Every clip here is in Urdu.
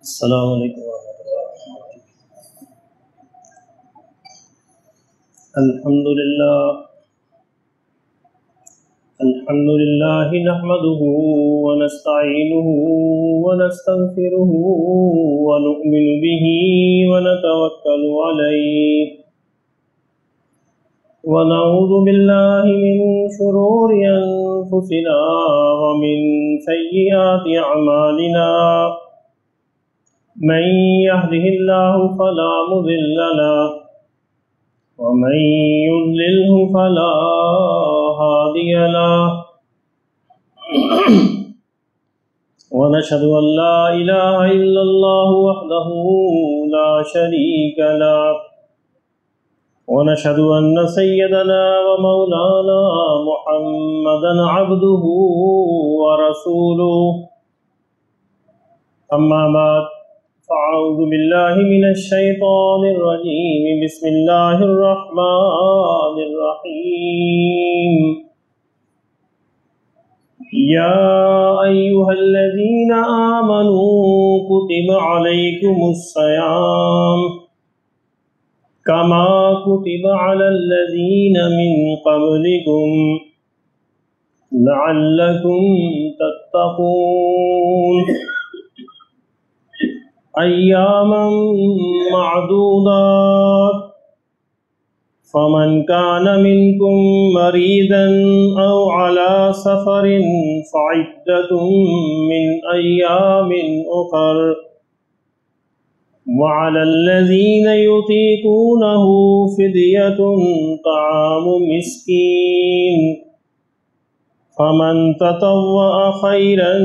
السلام علیکم ورحمۃ اللہ وبرکاتہ۔ الحمد للہ نحمده ونستعینه ونستغفره ونؤمن به ونتوکل علیہ ونعوذ باللہ من شرور انفسنا ومن سیئات اعمالنا، من يهده الله فلا مضل له ومن يضلله فلا هادي له، ونشهد أن لا إله إلا الله وحده لا شريك له، ونشهد أن سيدنا ومولانا محمدا عبده ورسوله، أما بعد فأعوذ بالله من الشيطان الرجيم، بسم الله الرحمن الرحيم، يا أيها الذين آمنوا كتب عليكم الصيام كما كتب على الذين من قبلكم لعلكم تتقون، ایاما معدودات، فمن كان منكم مريضا او على سفر فعدة من ايام اخر، وعلى الذين يطيقونه فدية طعام مسكين، فمن تطوع خيرا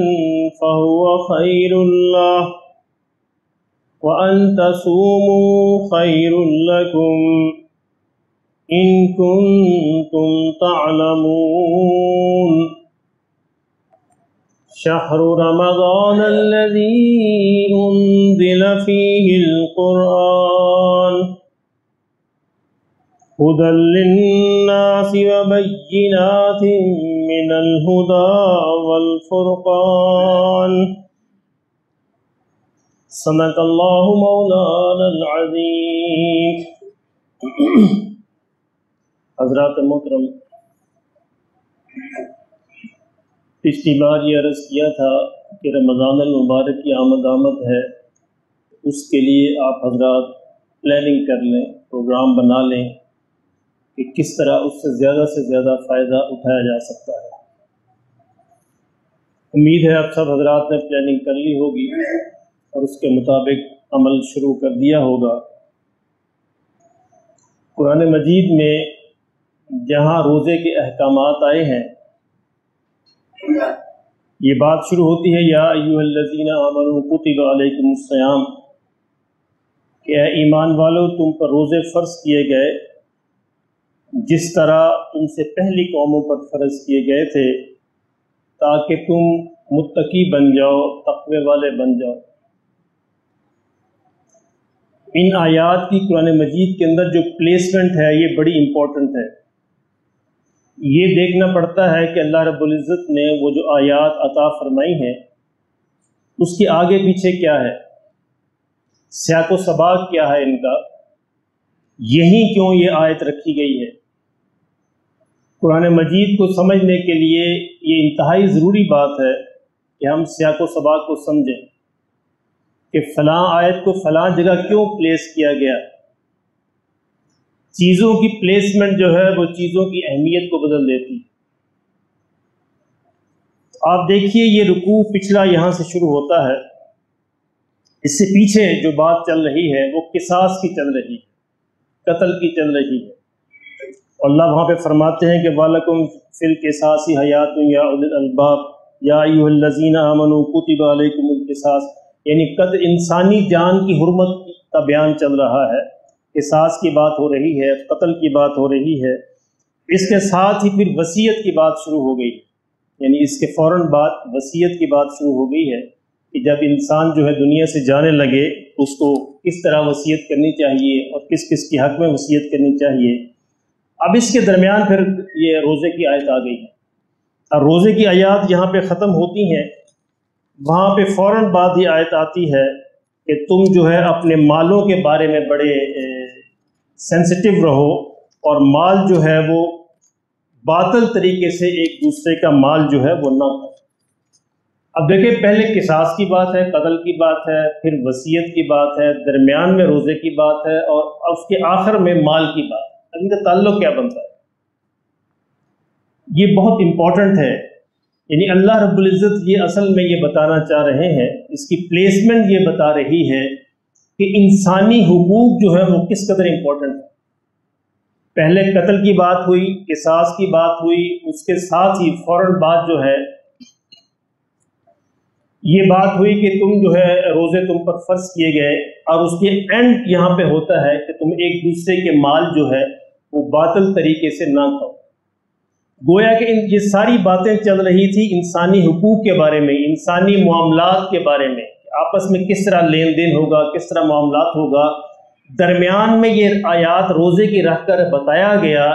فهو خير له، وَأَن تَصُومُوا خَيْرٌ لَكُمْ إِن كُنتُمْ تَعْلَمُونَ، شَهْرُ رَمَضَانَ الَّذِي أُنزِلَ فِيهِ الْقُرْآنُ هُدًى لِّلنَّاسِ وَبَيِّنَاتٍ مِّنَ الْهُدَى وَالْفُرْقَانِ، صدق اللہ مولانا العظیم۔ حضرات محترم، پچھلی بار یہ عرض کیا تھا کہ رمضان المبارک کی آمد ہے، اس کے لیے آپ حضرات پلاننگ کر لیں، پروگرام بنا لیں کہ کس طرح اس سے زیادہ فائدہ اٹھایا جا سکتا ہے۔ امید ہے آپ سب حضرات نے پلاننگ کر لی ہوگی اور اس کے مطابق عمل شروع کر دیا ہوگا۔ قرآن مجید میں جہاں روزے کے احکامات آئے ہیں، یہ بات شروع ہوتی ہے یا ایھا الذین آمنوا کتب علیکم الصیام، کہ اے ایمان والو تم پر روزے فرض کیے گئے جس طرح تم سے پہلی قوموں پر فرض کیے گئے تھے، تاکہ تم متقی بن جاؤ، تقوی والے بن جاؤ۔ ان آیات کی قرآن مجید کے اندر جو پلیسمنٹ ہے یہ بڑی امپورٹنٹ ہے۔ یہ دیکھنا پڑتا ہے کہ اللہ رب العزت نے وہ جو آیات عطا فرمائی ہیں اس کے آگے پیچھے کیا ہے، سیاق و سباق کیا ہے ان کا، یہیں کیوں یہ آیت رکھی گئی ہے۔ قرآن مجید کو سمجھنے کے لیے یہ انتہائی ضروری بات ہے کہ ہم سیاق و سباق کو سمجھیں کہ فلاں آیت کو فلاں جگہ کیوں پلیس کیا گیا۔ چیزوں کی پلیسمنٹ جو ہے وہ چیزوں کی اہمیت کو بدل دیتی۔ آپ دیکھیے یہ رکوع پچھلا یہاں سے شروع ہوتا ہے، اس سے پیچھے جو بات چل رہی ہے وہ قصاص کی چل رہی ہے، قتل کی چل رہی ہے۔ اور اللہ وہاں پہ فرماتے ہیں کہ وَلَكُمْ فِي الْقِصَاصِ حَيَاةٌ يَا أُولِي الْأَلْبَابِ يَا أَيُّهَا الَّذِينَ آمَنُوا كُتِبَ عَلَيْكُمُ الْقِصَاصِ، یعنی انسانی جان کی حرمت کا بیان چل رہا ہے، قصاص کی بات ہو رہی ہے، قتل کی بات ہو رہی ہے۔ اس کے ساتھ ہی پھر وصیت کی بات شروع ہو گئی، یعنی اس کے فوراً بعد وصیت کی بات شروع ہو گئی ہے کہ جب انسان جو ہے دنیا سے جانے لگے اس کو کس طرح وصیت کرنی چاہیے اور کس کس کی حق میں وصیت کرنی چاہیے۔ اب اس کے درمیان پھر یہ روزے کی آیت آ گئی ہے، اور روزے کی آیات جہاں پہ ختم ہوتی ہیں وہاں پہ فوراً بعد یہ آیت آتی ہے کہ تم جو ہے اپنے مالوں کے بارے میں بڑے سینسٹیو رہو اور مال جو ہے وہ باطل طریقے سے ایک دوسرے کا مال جو ہے وہ نہ کھاؤ۔ اب دیکھیں، پہلے قصاص کی بات ہے، قتل کی بات ہے، پھر وصیت کی بات ہے، درمیان میں روزے کی بات ہے، اور اس کے آخر میں مال کی بات ہے۔ ان کا تعلق کیا بنتا ہے؟ یہ بہت امپورٹنٹ ہے۔ یعنی اللہ رب العزت یہ اصل میں یہ بتانا چاہ رہے ہیں، اس کی پلیسمنٹ یہ بتا رہی ہے کہ انسانی حقوق جو ہے وہ کس قدر امپورٹنٹ ہے۔ پہلے قتل کی بات ہوئی، قصاص کی بات ہوئی، اس کے ساتھ ہی فوراً بعد جو ہے یہ بات ہوئی کہ تم جو ہے روزے تم پر فرض کیے گئے، اور اس کے اینڈ یہاں پہ ہوتا ہے کہ تم ایک دوسرے کے مال جو ہے وہ باطل طریقے سے نہ کھاؤ۔ گویا کہ یہ ساری باتیں چل رہی تھی انسانی حقوق کے بارے میں، انسانی معاملات کے بارے میں، آپس میں کس طرح لین دین ہوگا، کس طرح معاملات ہوگا۔ درمیان میں یہ آیات روزے کی رکھ کر بتایا گیا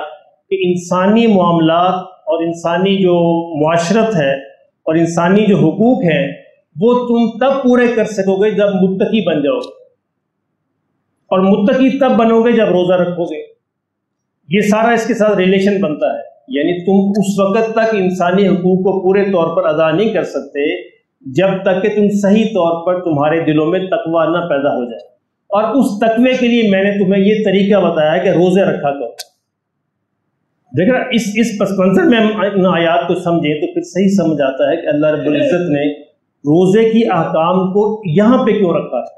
کہ انسانی معاملات اور انسانی جو معاشرت ہے اور انسانی جو حقوق ہیں وہ تم تب پورے کر سکو گے جب متقی بن جاؤ گے، اور متقی تب بنو گے جب روزہ رکھو گے۔ یہ سارا اس کے ساتھ ریلیشن بنتا ہے۔ یعنی تم اس وقت تک انسانی حقوق کو پورے طور پر ادا نہیں کر سکتے جب تک کہ تم صحیح طور پر تمہارے دلوں میں تقوی نہ پیدا ہو جائے، اور اس تقوی کے لیے میں نے تمہیں یہ طریقہ بتایا کہ روزے رکھا کرو۔ دیکھنا اس پس منظر میں ہم ان آیات کو سمجھیں تو پھر صحیح سمجھ آتا ہے کہ اللہ رب العزت نے روزے کی احکام کو یہاں پہ کیوں رکھا ہے۔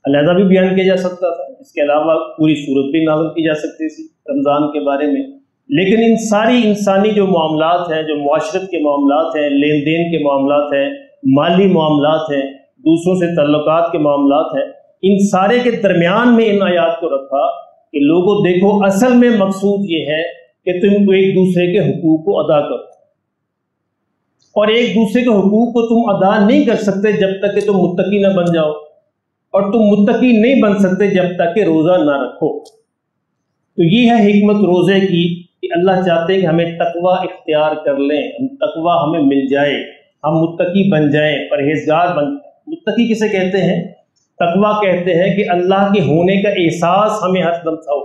علیحدہ بھی بیان کیا جا سکتا تھا، اس کے علاوہ پوری صورت بھی نازل کی جا سکتی تھی رمضان کے بارے میں، لیکن ان ساری انسانی جو معاملات ہیں، جو معاشرت کے معاملات ہیں، لین دین کے معاملات ہیں، مالی معاملات ہیں، دوسروں سے تعلقات کے معاملات ہیں، ان سارے کے درمیان میں ان آیات کو رکھا کہ لوگوں دیکھو اصل میں مقصود یہ ہے کہ تم ایک دوسرے کے حقوق کو ادا کرو، اور ایک دوسرے کے حقوق کو تم ادا نہیں کر سکتے جب تک کہ تم متقی نہ بن جاؤ، اور تم متقی نہیں بن سکتے جب تک کہ روزہ نہ رکھو۔ تو یہ ہے حکمت روزے کی کہ اللہ چاہتے ہیں کہ ہمیں تقوی اختیار کر لیں، تقوی ہمیں مل جائے، ہم متقی بن جائیں، پرہیزگار بن۔ متقی کسے کہتے ہیں؟ تقوی کہتے ہیں کہ اللہ کے ہونے کا احساس ہمیں ہر دم تھا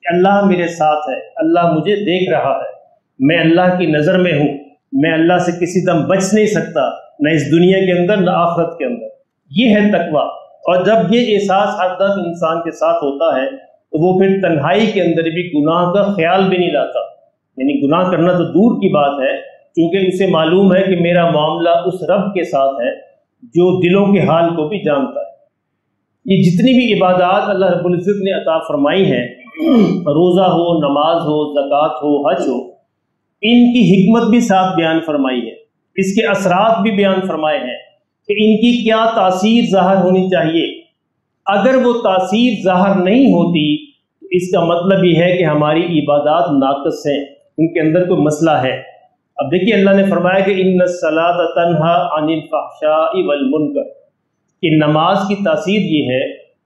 کہ اللہ میرے ساتھ ہے، اللہ مجھے دیکھ رہا ہے، میں اللہ کی نظر میں ہوں، میں اللہ سے کسی دم بچ نہیں سکتا، نہ اس دنیا کے اندر نہ آخرت کے اندر۔ یہ ہے تقوی۔ اور جب یہ احساس ہر دم انسان کے ساتھ ہوتا ہے تو وہ پھر تنہائی کے اندر بھی گناہ کا خیال بھی نہیں لاتا، یعنی گناہ کرنا تو دور کی بات ہے، کیونکہ اسے معلوم ہے کہ میرا معاملہ اس رب کے ساتھ ہے جو دلوں کے حال کو بھی جانتا ہے۔ یہ جتنی بھی عبادات اللہ رب العزت نے عطا فرمائی ہیں، روزہ ہو، نماز ہو، زکوٰۃ ہو، حج ہو، ان کی حکمت بھی ساتھ بیان فرمائی ہے، اس کے اثرات بھی بیان فرمائے ہیں کہ ان کی کیا تاثیر ظاہر ہونی چاہیے۔ اگر وہ تاثیر ظاہر نہیں ہوتی تو اس کا مطلب یہ ہے کہ ہماری عبادات ناقص ہیں، ان کے اندر کوئی مسئلہ ہے۔ اب دیکھیے اللہ نے فرمایا کہ ان الصلاۃ تنہی عن الفحشاء والمنکر، کہ نماز کی تاثیر یہ ہے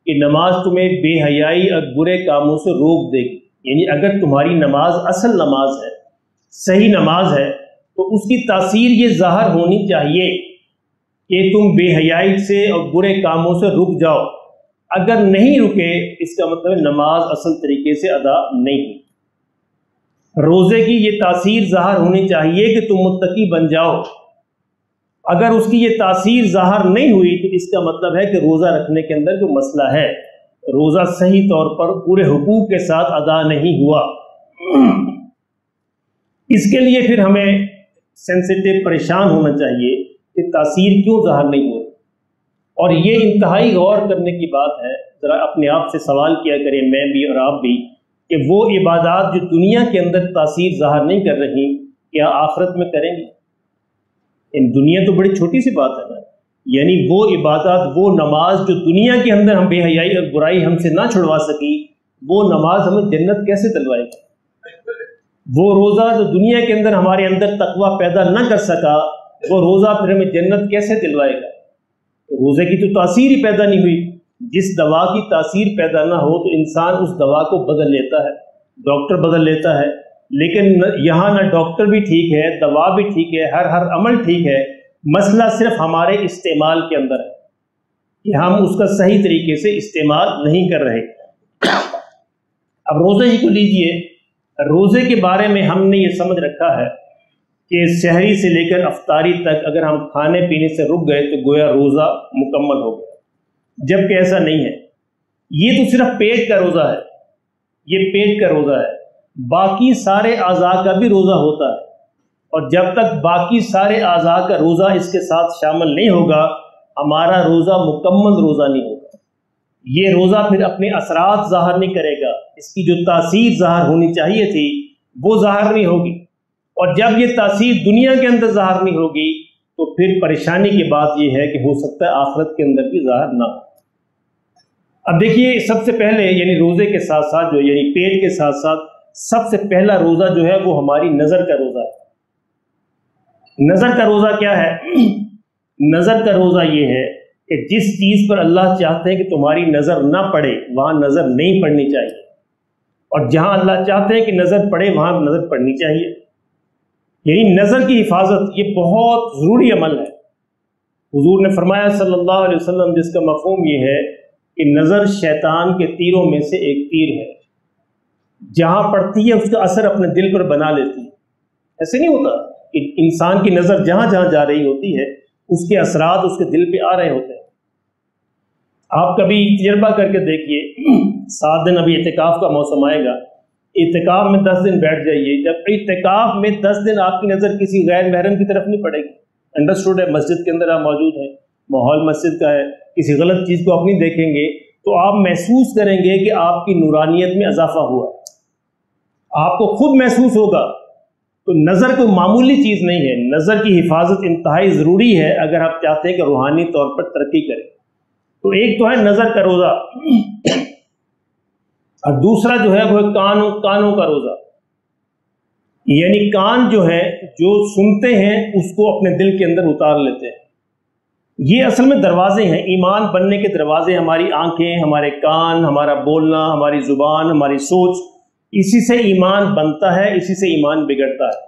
کہ نماز تمہیں بے حیائی اور برے کاموں سے روک دے گی۔ یعنی اگر تمہاری نماز اصل نماز ہے، صحیح نماز ہے، تو اس کی تاثیر یہ ظاہر ہونی چاہیے کہ تم بے حیائی سے اور برے کاموں سے رک جاؤ۔ اگر نہیں رکے اس کا مطلب نماز اصل طریقے سے ادا نہیں ہوئی۔ روزے کی یہ تاثیر ظاہر ہونی چاہیے کہ تم متقی بن جاؤ۔ اگر اس کی یہ تاثیر ظاہر نہیں ہوئی تو اس کا مطلب ہے کہ روزہ رکھنے کے اندر کوئی مسئلہ ہے، روزہ صحیح طور پر پورے حقوق کے ساتھ ادا نہیں ہوا۔ اس کے لیے پھر ہمیں سینسیٹیو پریشان ہونا چاہیے کہ تاثیر کیوں ظاہر نہیں ہو، اور یہ انتہائی غور کرنے کی بات ہے۔ ذرا اپنے آپ سے سوال کیا کریں، میں بھی اور آپ بھی، کہ وہ عبادات جو دنیا کے اندر تاثیر ظاہر نہیں کر رہی، کیا آخرت میں کریں گے؟ ان دنیا تو بڑی چھوٹی سی بات ہے نا، یعنی وہ عبادات، وہ نماز جو دنیا کے اندر ہم بے حیائی اور برائی ہم سے نہ چھڑوا سکی، وہ نماز ہمیں جنت کیسے دلوائے گی؟ وہ روزہ جو دنیا کے اندر ہمارے اندر تقوی پیدا نہ کر سکا، وہ روزہ پھر ہمیں جنت کیسے دلوائے گا؟ روزے کی تو تاثیر ہی پیدا نہیں ہوئی۔ جس دوا کی تاثیر پیدا نہ ہو تو انسان اس دوا کو بدل لیتا ہے، ڈاکٹر بدل لیتا ہے، لیکن یہاں نہ ڈاکٹر بھی ٹھیک ہے، دوا بھی ٹھیک ہے، ہر عمل ٹھیک ہے، مسئلہ صرف ہمارے استعمال کے اندر ہے۔ کہ ہم اس کا صحیح طریقے سے استعمال نہیں کر رہے۔ اب روزے ہی کو لیجئے، روزے کے بارے میں ہم نے یہ سمجھ رکھا ہے کہ سحری سے لے کر افطاری تک اگر ہم کھانے پینے سے رک گئے تو گویا روزہ مکمل ہو گیا، جبکہ ایسا نہیں ہے۔ یہ تو صرف پیٹ کا روزہ ہے، یہ پیٹ کا روزہ ہے، باقی سارے اعضاء کا بھی روزہ ہوتا ہے، اور جب تک باقی سارے اعضاء کا روزہ اس کے ساتھ شامل نہیں ہوگا ہمارا روزہ مکمل روزہ نہیں ہوگا۔ یہ روزہ پھر اپنے اثرات ظاہر نہیں کرے گا، اس کی جو تاثیر ظاہر ہونی چاہیے تھی وہ ظاہر نہیں ہوگی، اور جب یہ تاثیر دنیا کے اندر ظاہر نہیں ہوگی تو پھر پریشانی کی بات یہ ہے کہ ہو سکتا ہے آخرت کے اندر بھی ظاہر نہ ہو۔ اب دیکھیے، سب سے پہلے یعنی روزے کے ساتھ ساتھ جو یعنی پیٹ کے ساتھ ساتھ سب سے پہلا روزہ جو ہے وہ ہماری نظر کا روزہ ہے۔ نظر کا روزہ کیا ہے؟ نظر کا روزہ یہ ہے کہ جس چیز پر اللہ چاہتے ہیں کہ تمہاری نظر نہ پڑے وہاں نظر نہیں پڑنی چاہیے، اور جہاں اللہ چاہتے ہیں کہ نظر پڑے وہاں نظر پڑنی چاہیے۔ یعنی نظر کی حفاظت یہ بہت ضروری عمل ہے۔ حضور نے فرمایا صلی اللہ علیہ وسلم، جس کا مفہوم یہ ہے کہ نظر شیطان کے تیروں میں سے ایک تیر ہے، جہاں پڑتی ہے اس کا اثر اپنے دل پر بنا لیتی ہے۔ ایسے نہیں ہوتا کہ انسان کی نظر جہاں جہاں جا رہی ہوتی ہے اس کے اثرات اس کے دل پہ آ رہے ہوتے ہیں۔ آپ کبھی تجربہ کر کے دیکھیے، 7 دن ابھی اعتکاف کا موسم آئے گا، اعتکاف میں 10 دن بیٹھ جائیے، جب اعتکاف میں 10 دن آپ کی نظر کسی غیر محرم کی طرف نہیں پڑے گی، انڈرسٹوڈ ہے، مسجد کے اندر آپ موجود ہیں، ماحول مسجد کا ہے، کسی غلط چیز کو آپ نہیں دیکھیں گے تو آپ محسوس کریں گے کہ آپ کی نورانیت میں اضافہ ہوا ہے، آپ کو خود محسوس ہوگا۔ تو نظر کوئی معمولی چیز نہیں ہے، نظر کی حفاظت انتہائی ضروری ہے اگر آپ چاہتے ہیں کہ روحانی طور پر ترقی کریں۔ تو ایک تو ہے نظر کا روزہ، اور دوسرا جو ہے وہ کانوں کا روزہ، یعنی کان جو ہے جو سنتے ہیں اس کو اپنے دل کے اندر اتار لیتے ہیں۔ یہ اصل میں دروازے ہیں، ایمان بننے کے دروازے، ہماری آنکھیں، ہمارے کان، ہمارا بولنا، ہماری زبان، ہماری سوچ، اسی سے ایمان بنتا ہے، اسی سے ایمان بگڑتا ہے۔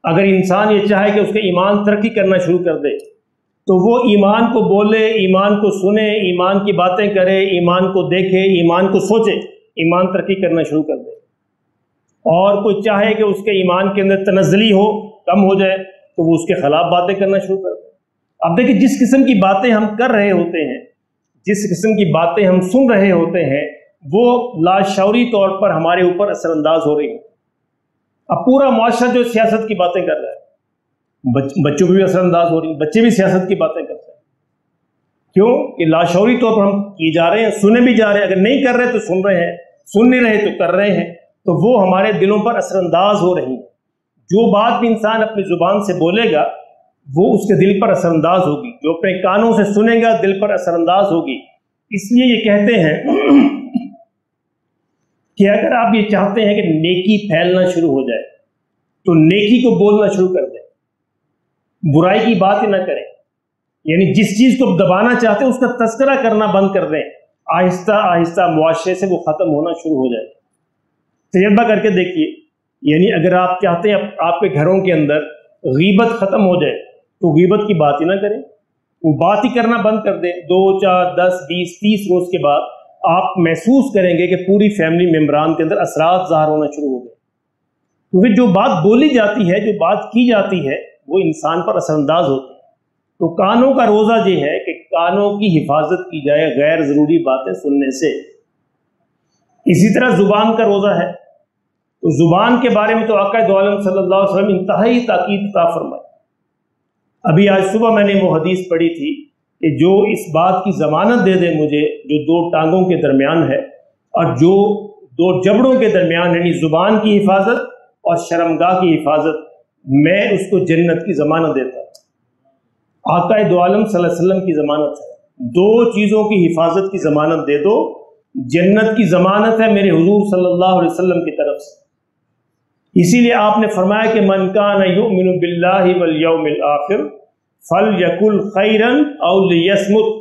اگر انسان یہ چاہے کہ اس کا ایمان ترقی کرنا شروع کر دے تو وہ ایمان کو بولے، ایمان کو سنے، ایمان کی باتیں کرے، ایمان کو دیکھے، ایمان کو سوچے، ایمان ترقی کرنا شروع کر دے۔ اور کوئی چاہے کہ اس کے ایمان کے اندر تنزلی ہو، کم ہو جائے، تو وہ اس کے خلاف باتیں کرنا شروع کر دے۔ اب دیکھیں، جس قسم کی باتیں ہم کر رہے ہوتے ہیں، جس قسم کی باتیں ہم سن رہے ہوتے ہیں، وہ لاشعوری طور پر ہمارے اوپر اثر انداز ہو رہی ہیں۔ اب پورا معاشرہ جو سیاست کی باتیں کر رہا ہے، بچوں پہ بھی اثر انداز ہو رہی ہیں، بچے بھی سیاست کی باتیں کرتے ہیں۔ کیوں کہ لاشعوری طور پر ہم کیے جا رہے ہیں، سنے بھی جا رہے ہیں، اگر نہیں کر رہے تو سن رہے ہیں، سن نہیں رہے تو کر رہے ہیں، تو وہ ہمارے دلوں پر اثر انداز ہو رہی ہیں۔ جو بات بھی انسان اپنی زبان سے بولے گا وہ اس کے دل پر اثر انداز ہوگی، جو اپنے کانوں سے سنے گا دل پر اثر انداز ہوگی۔ اس لیے یہ کہتے ہیں کہ اگر آپ یہ چاہتے ہیں کہ نیکی پھیلنا شروع ہو جائے تو نیکی کو بولنا شروع کر دیں، برائی کی بات ہی نہ کریں، یعنی جس چیز کو دبانا چاہتے ہیں اس کا تذکرہ کرنا بند کر دیں، آہستہ آہستہ معاشرے سے وہ ختم ہونا شروع ہو جائے۔ تجربہ کر کے دیکھیے، یعنی اگر آپ چاہتے ہیں آپ کے گھروں کے اندر غیبت ختم ہو جائے تو غیبت کی بات ہی نہ کریں، وہ بات ہی کرنا بند کر دیں۔ 2 4 10 20 30 روز کے بعد آپ محسوس کریں گے کہ پوری فیملی ممبران کے اندر اثرات ظاہر ہونا شروع ہو گئے، کیونکہ جو بات بولی جاتی ہے، جو بات کی جاتی ہے، وہ انسان پر اثر انداز ہوتی ہے۔ تو کانوں کا روزہ یہ ہے کہ کانوں کی حفاظت کی جائے غیر ضروری باتیں سننے سے۔ اسی طرح زبان کا روزہ ہے، تو زبان کے بارے میں تو آقا دو عالم صلی اللہ علیہ وسلم انتہائی تاکید عطا فرمائے۔ ابھی آج صبح میں نے وہ حدیث پڑھی تھی کہ جو اس بات کی ضمانت دے دے مجھے، جو 2 ٹانگوں کے درمیان ہے اور جو 2 جبڑوں کے درمیان، یعنی زبان کی حفاظت اور شرمگاہ کی حفاظت، میں اس کو جنت کی ضمانت دیتا ہوں۔ آقا دو عالم صلی اللہ علیہ وسلم کی ضمانت ہے، 2 چیزوں کی حفاظت کی ضمانت دے دو، جنت کی ضمانت ہے میرے حضور صلی اللہ علیہ وسلم کی طرف سے۔ اسی لیے آپ نے فرمایا کہ من کان یؤمن باللہ والیوم الآخر فلیقل خیرا او لیصمت،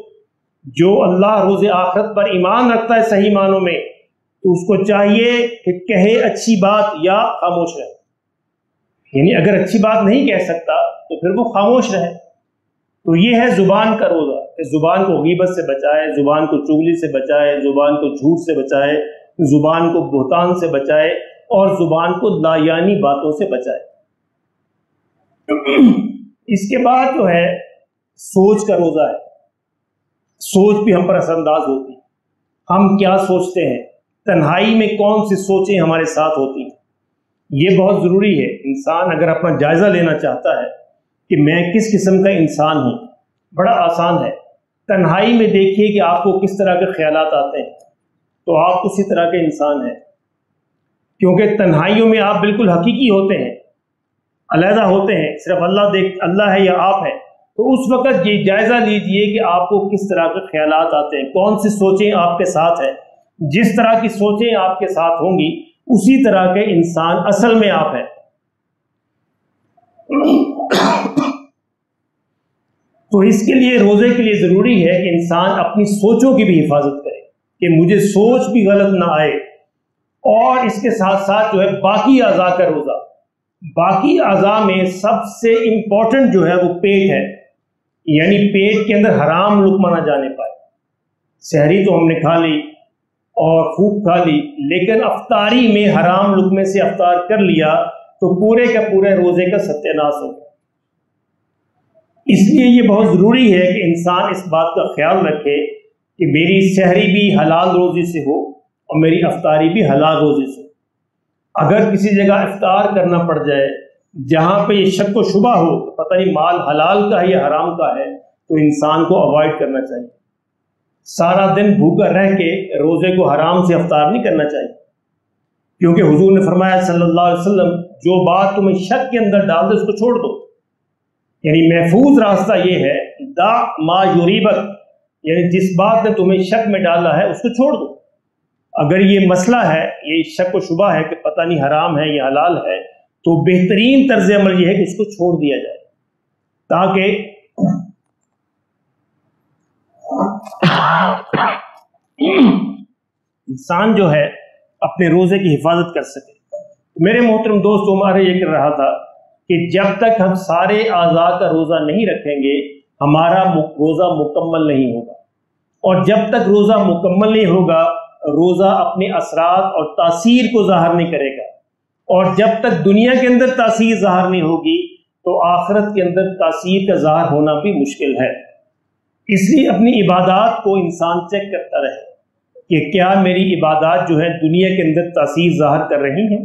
جو اللہ روز آخرت پر ایمان رکھتا ہے صحیح معنوں میں تو اس کو چاہیے کہ کہے اچھی بات یا خاموش رہے، یعنی اگر اچھی بات نہیں کہہ سکتا تو پھر وہ خاموش رہے۔ تو یہ ہے زبان کا روزہ۔ کہ زبان کو غیبت سے بچائے، زبان کو چغلی سے بچائے، زبان کو جھوٹ سے بچائے، زبان کو بہتان سے بچائے اور زبان کو لایانی باتوں سے بچائے۔ اس کے بعد جو ہے سوچ کا روزہ ہے۔ سوچ بھی ہم پر اثر انداز ہوتی ہے، ہم کیا سوچتے ہیں، تنہائی میں کون سی سوچیں ہمارے ساتھ ہوتی ہیں، یہ بہت ضروری ہے۔ انسان اگر اپنا جائزہ لینا چاہتا ہے کہ میں کس قسم کا انسان ہوں، بڑا آسان ہے۔ تنہائی میں دیکھیے کہ آپ کو کس طرح کے خیالات آتے ہیں، تو آپ اسی طرح کے انسان ہیں، کیونکہ تنہائیوں میں آپ بالکل حقیقی ہوتے ہیں، علیحدہ ہوتے ہیں، صرف اللہ ہے یا آپ ہیں۔ تو اس وقت یہ جائزہ لیجئے کہ آپ کو کس طرح کے خیالات آتے ہیں، کون سی سوچیں آپ کے ساتھ ہیں۔ جس طرح کی سوچیں آپ کے ساتھ ہوں گی اسی طرح کے انسان اصل میں آپ ہیں۔ تو اس کے لیے روزے کے لیے ضروری ہے کہ انسان اپنی سوچوں کی بھی حفاظت کرے کہ مجھے سوچ بھی غلط نہ آئے، اور اس کے ساتھ ساتھ جو ہے باقی اعضاء کا روزہ۔ باقی اعضاء میں سب سے امپورٹنٹ جو ہے وہ پیٹ ہے، یعنی پیٹ کے اندر حرام لقمہ نہ جانے پائے۔ سحری تو ہم نے کھا لی اور خوب کھا لی، لیکن افطاری میں حرام لقمے سے افطار کر لیا تو پورے کا پورے روزے کا ستیہ ناش ہو گیا۔ اس لیے یہ بہت ضروری ہے کہ انسان اس بات کا خیال رکھے کہ میری سحری بھی حلال روزی سے ہو اور میری افطاری بھی حلال روزی سے ہو۔ اگر کسی جگہ افطار کرنا پڑ جائے جہاں پہ یہ شک و شبہ ہو کہ پتہ نہیں مال حلال کا ہے یا حرام کا ہے، تو انسان کو اوائڈ کرنا چاہیے۔ سارا دن بھوکا رہ کے روزے کو حرام سے افطار نہیں کرنا چاہیے، کیونکہ حضور نے فرمایا صلی اللہ علیہ وسلم جو بات تمہیں شک کے اندر ڈال دے اس کو چھوڑ دو۔ یعنی محفوظ راستہ یہ ہے دا ما یریبک، یعنی جس بات نے تمہیں شک میں ڈالا ہے اس کو چھوڑ دو۔ اگر یہ مسئلہ ہے، یہ شک و شبہ ہے کہ پتہ نہیں حرام ہے یا حلال ہے، تو بہترین طرز عمل یہ ہے کہ اس کو چھوڑ دیا جائے، تاکہ انسان جو ہے اپنے روزے کی حفاظت کر سکے۔ میرے محترم دوست عمر یہ کر رہا تھا کہ جب تک ہم سارے اعضاء کا روزہ نہیں رکھیں گے ہمارا روزہ مکمل نہیں ہوگا، اور جب تک روزہ مکمل نہیں ہوگا روزہ اپنے اثرات اور تاثیر کو ظاہر نہیں کرے گا، اور جب تک دنیا کے اندر تاثیر ظاہر نہیں ہوگی تو آخرت کے اندر تاثیر کا ظاہر ہونا بھی مشکل ہے۔ اس لیے اپنی عبادات کو انسان چیک کرتا رہے کہ کیا میری عبادات جو ہے دنیا کے اندر تاثیر ظاہر کر رہی ہیں،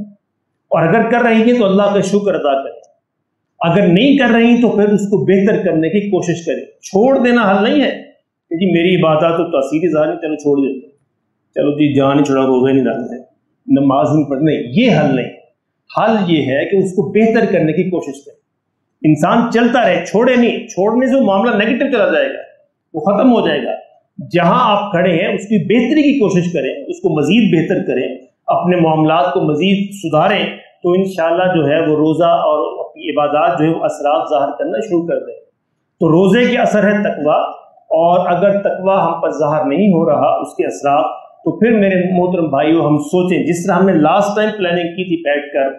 اور اگر کر رہی ہیں تو اللہ کا شکر ادا کرے، اگر نہیں کر رہی تو پھر اس کو بہتر کرنے کی کوشش کرے۔ چھوڑ دینا حل نہیں ہے کہ جی میری عبادات تو تاثیر ظاہر نہیں، چلو چھوڑ دیتے، چلو جی جان ہی چھوڑا، روزے نہیں ڈالتے، نماز نہیں پڑھنے، یہ حل نہیں۔ حل یہ ہے کہ اس کو بہتر کرنے کی کوشش کرے، انسان چلتا رہے، چھوڑے نہیں۔ چھوڑنے سے معاملہ نیگیٹو چلا جائے گا، وہ ختم ہو جائے گا۔ جہاں آپ کھڑے ہیں اس کی بہتری کی کوشش کریں، اس کو مزید بہتر کریں، اپنے معاملات کو مزید سدھاریں، تو انشاءاللہ جو ہے وہ روزہ اور اپنی عبادات جو ہے وہ اثرات ظاہر کرنا شروع کر دیں۔ تو روزے کے اثر ہے تقویٰ، اور اگر تقویٰ ہم پر ظاہر نہیں ہو رہا اس کے اثرات، تو پھر میرے محترم بھائیو ہم سوچیں، جس طرح ہم نے لاسٹ ٹائم پلاننگ کی تھی بیٹھ کر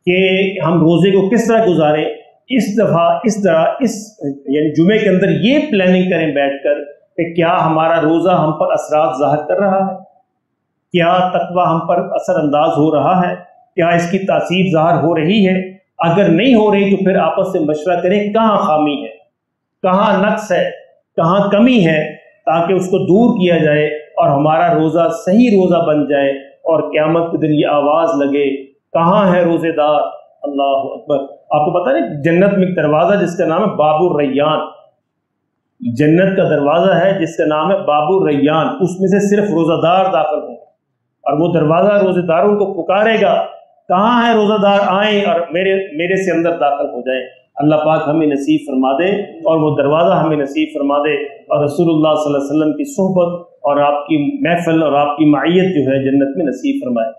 کہ ہم روزے کو کس طرح گزاریں، اس دفعہ اس طرح یعنی جمعے کے اندر یہ پلاننگ کریں بیٹھ کر کہ کیا ہمارا روزہ ہم پر اثرات ظاہر کر رہا ہے، کیا تقویٰ ہم پر اثر انداز ہو رہا ہے، کیا اس کی تاثیر ظاہر ہو رہی ہے۔ اگر نہیں ہو رہی تو پھر آپس سے مشورہ کریں کہاں خامی ہے، کہاں نقص ہے، کہاں کمی ہے، تاکہ اس کو دور کیا جائے اور ہمارا روزہ صحیح روزہ بن جائے، اور قیامت کے دن یہ آواز لگے کہاں ہے روزے دار۔ اللہ اکبر۔ آپ کو پتہ نہیں جنت میں ایک دروازہ جس کا نام ہے باب الریان، جنت کا دروازہ ہے جس کا نام ہے باب الریان، اس میں سے صرف روزہ دار داخل ہوں، اور وہ دروازہ روزے داروں کو پکارے گا کہاں ہے روزہ دار، آئیں اور میرے سے اندر داخل ہو جائیں۔ اللہ پاک ہمیں نصیب فرما دے اور وہ دروازہ ہمیں نصیب فرما دے، اور رسول اللہ صلی اللہ علیہ وسلم کی صحبت اور آپ کی محفل اور آپ کی معیت جو ہے جنت میں نصیب فرمائے۔